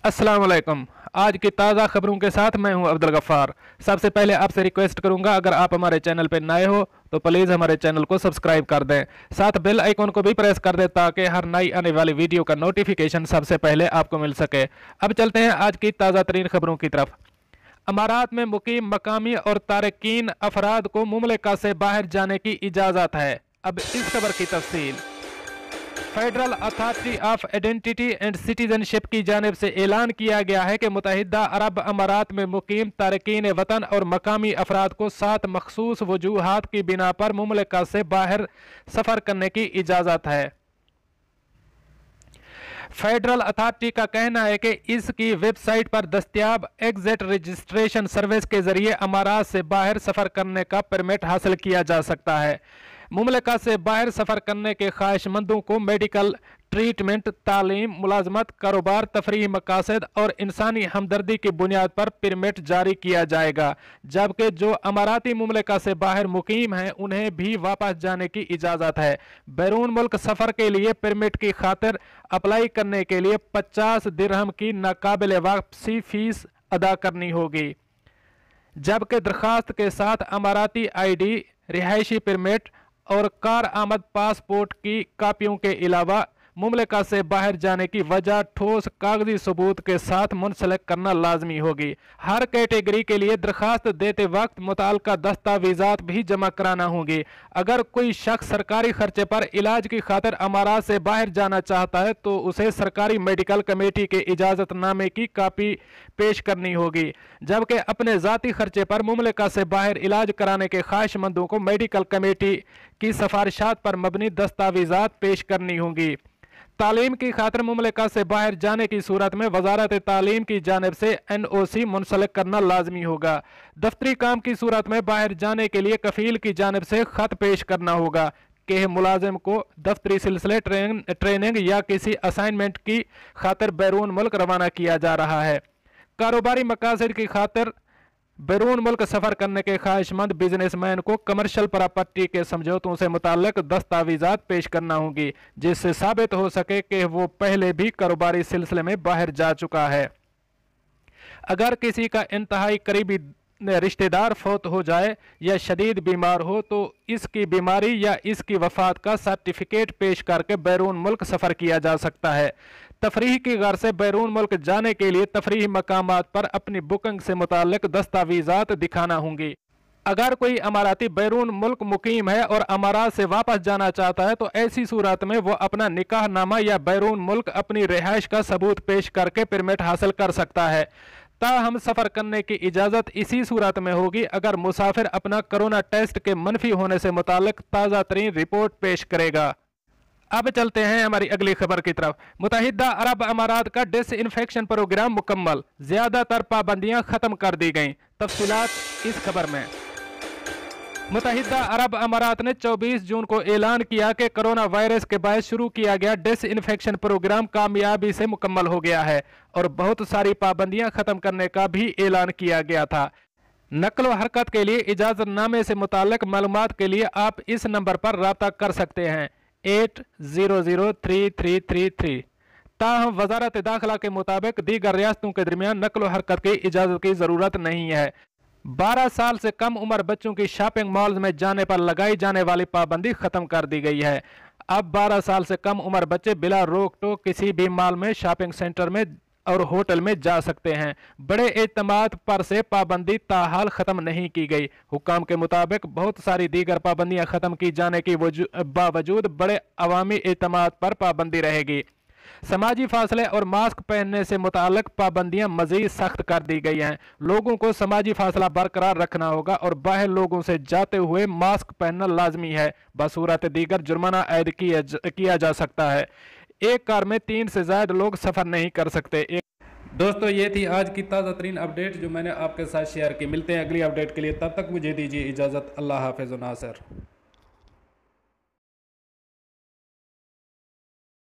अस्सलाम वालेकुम। आज की ताज़ा खबरों के साथ मैं हूं अब्दुल गफ्फार। सबसे पहले आपसे रिक्वेस्ट करूंगा, अगर आप हमारे चैनल पर नए हो तो प्लीज़ हमारे चैनल को सब्सक्राइब कर दें, साथ बेल आइकन को भी प्रेस कर दें ताकि हर नई आने वाली वीडियो का नोटिफिकेशन सबसे पहले आपको मिल सके। अब चलते हैं आज की ताज़ा तरीन खबरों की तरफ। अमारात में मुकीम मकामी और तारकीन अफराद को मुमलिका से बाहर जाने की इजाज़त है। अब इस खबर की तफसील। Federal authority of identity and citizenship की जानिब से ऐलान किया गया है कि मुत्तहिदा अरब अमारात में मुकीम तारकीन वतन और मकामी अफराद को 7 मखसूस वजूहात की बिना पर मुमलिका से बाहर सफ़र करने की इजाज़त है। फेडरल अथॉरिटी का कहना है कि इसकी वेबसाइट पर दस्तियाब एग्जिट रजिस्ट्रेशन सर्विस के जरिए अमारात से बाहर सफ़र करने का परमिट हासिल किया जा सकता है। मुमलिका से बाहर सफ़र करने के ख्वाहिशमंदों को मेडिकल ट्रीटमेंट, तालीम, मुलाजमत, कारोबार, तफरीही मकासद और इंसानी हमदर्दी की बुनियाद पर परमिट जारी किया जाएगा, जबकि जो अमाराती मुमलिका से बाहर मुकीम हैं उन्हें भी वापस जाने की इजाज़त है। बैरून मुल्क सफ़र के लिए परमिट की खातिर अप्लाई करने के लिए 50 दिरहम की नाकाबिल वापसी फ़ीस अदा करनी होगी, जबकि दरख्वास्त के साथ अमाराती ID, रिहायशी परमिट और कार आमद पासपोर्ट की कापियों के अलावा मुमलिका से बाहर जाने की वजह ठोस कागजी सबूत के साथ मुंसलिक करना लाजमी होगी। हर कैटेगरी के लिए दरख्वास्त देते वक्त मुताल्लिका दस्तावेजात भी जमा कराना होंगे। अगर कोई शख्स सरकारी खर्चे पर इलाज की खातिर अमारात से बाहर जाना चाहता है तो उसे सरकारी मेडिकल कमेटी के इजाज़तनामे की कापी पेश करनी होगी, जबकि अपने ज़ाती खर्चे पर मुमलिका से बाहर इलाज कराने के ख्वाहिशमंदों को मेडिकल कमेटी की सिफारिशात पर मबनी दस्तावेजात पेश करनी होंगी। तालीम की खातिर मुमलिका से बाहर जाने की सूरत में वजारत तालीम की जानिब से NOC मुंसलिक करना लाजमी होगा। दफ्तरी काम की सूरत में बाहर जाने के लिए कफील की जानिब से खत पेश करना होगा कि मुलाजिम को दफ्तरी सिलसिले, ट्रेनिंग या किसी असाइनमेंट की खातिर बैरून मुल्क रवाना किया जा रहा है। कारोबारी मकासद की खातिर बैरून मुल्क सफ़र करने के ख्वाहिशमंद बिजनेसमैन को कमर्शियल प्रॉपर्टी के समझौतों से मुताल्लिक दस्तावेजात पेश करना होंगी, जिससे साबित हो सके कि वो पहले भी कारोबारी सिलसिले में बाहर जा चुका है। अगर किसी का इंतहाई करीबी रिश्तेदार फौत हो जाए या शदीद बीमार हो तो इसकी बीमारी या इसकी वफात का सर्टिफिकेट पेश करके बैरून मुल्क सफ़र किया जा सकता है। तफरीह की गर्ज से बैरून मुल्क जाने के लिए तफरीही मकामात पर अपनी बुकिंग से मुताल्लिक दस्तावेजात दिखाना होंगी। अगर कोई अमाराती बैरून मुल्क मुकीम है और अमारात से वापस जाना चाहता है तो ऐसी सूरत में वो अपना निकाह नामा या बैरून मुल्क अपनी रिहाइश का सबूत पेश करके परमिट हासिल कर सकता है। ताहम सफ़र करने की इजाज़त इसी सूरत में होगी अगर मुसाफिर अपना कोरोना टेस्ट के मनफी होने से मुताल्लिक ताज़ा तरीन रिपोर्ट पेश करेगा। अब चलते हैं हमारी अगली खबर की तरफ। मुत्तहिदा अरब अमारात का डिसइंफेक्शन प्रोग्राम मुकम्मल, ज़्यादातर पाबंदियां ख़त्म कर दी गईं। तफसीलात इस खबर में। मुत्तहिदा अरब अमारात ने 24 जून को ऐलान किया कि कोरोना वायरस के बायस शुरू किया गया डिसइंफेक्शन प्रोग्राम कामयाबी से मुकम्मल हो गया है और बहुत सारी पाबंदियां ख़त्म करने का भी ऐलान किया गया था। नकलो हरकत के लिए इजाज़तनामे से मुताल्लिक मालूमात के लिए आप इस नंबर पर रब्ता कर सकते हैं 8003333। ताहम वजारत दाखिला के मुताबिक दीगर रियासतों के दरमियान नकलो हरकत की इजाज़त की ज़रूरत नहीं है। 12 साल से कम उम्र बच्चों की शॉपिंग मॉल्स में जाने पर लगाई जाने वाली पाबंदी ख़त्म कर दी गई है। अब 12 साल से कम उम्र बच्चे बिला रोक टोक किसी भी मॉल में, शॉपिंग सेंटर में और होटल में जा सकते हैं। बड़े एतमाद पर से पाबंदी ताहाल ख़त्म नहीं की गई। हुकाम के मुताबिक बहुत सारी दीगर पाबंदियां ख़त्म की जाने के बावजूद बड़े अवामी एतमाद पर पाबंदी रहेगी। समाजी फासले और मास्क पहनने से मुताल्लिक पाबंदियां मज़ीद सख्त कर दी गई हैं। लोगों को समाजी फासला बरकरार रखना होगा और बाहर लोगों से जाते हुए मास्क पहनना लाजमी है। बसूरत दीगर जुर्माना आयद किया जा सकता है। एक कार में 3 से ज़्यादा लोग सफ़र नहीं कर सकते। दोस्तों, ये थी आज की ताज़ा तरीन अपडेट जो मैंने आपके साथ शेयर की। मिलते हैं अगली अपडेट के लिए, तब तक मुझे दीजिए इजाज़त। अल्लाह हाफ़िज़ नासिर।